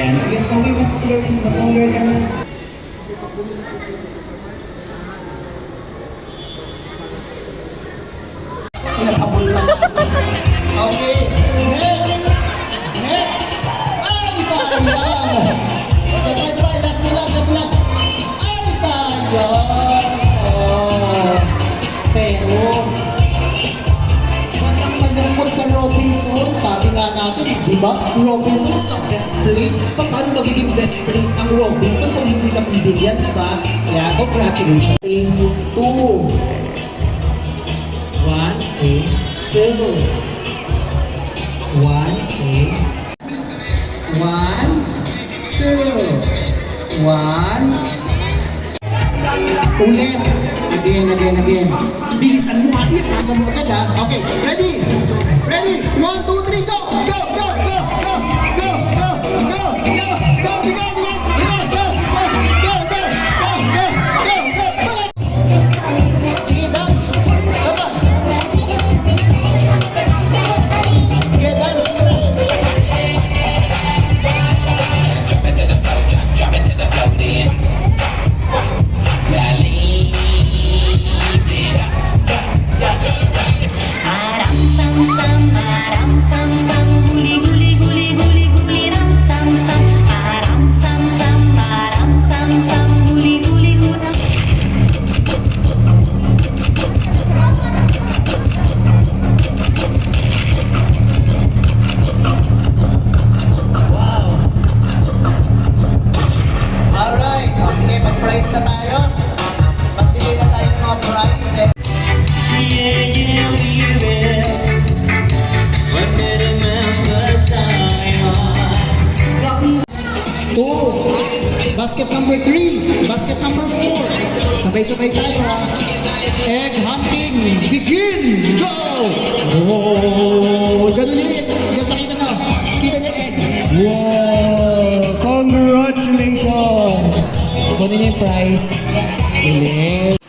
Ayan. Sige, Zoe, mag-color ka na. Pinaghabol na. Okay, next! Next! Ay, sayang! Sabay-sabay, last na lang. Ay, sayang! Oh. Pero, walang malungkot sa Robinson. Sabi nga natin, di ba? Robinson is the best place. Paano magiging best place ang Robinson kung hindi ka bibigyan, di ba? Yeah, congratulations. 3, 2, 1, stay. 2, 1, stay. 1, 2, 1. Ulit. Again. Bilisan mo ha. Bilisan mo agad ha. Okay, ready? 1, 2, 3, go! Sige, dance! Baba! Sige, dance! Aram sam, guli ram sam. Aram sam, guli ram. Alright, sige, mag-prize na tayo. Magbili na tayo ng mga prizes. Two, basket number 3, basket number 4. Sabay-sabay tayo ha. Egg hunting, begin! Go! Oh, ganun ulit. Pakita na. Kita niyo egg. Wow! Congratulations! Kunin niyo yung prize. Ulit.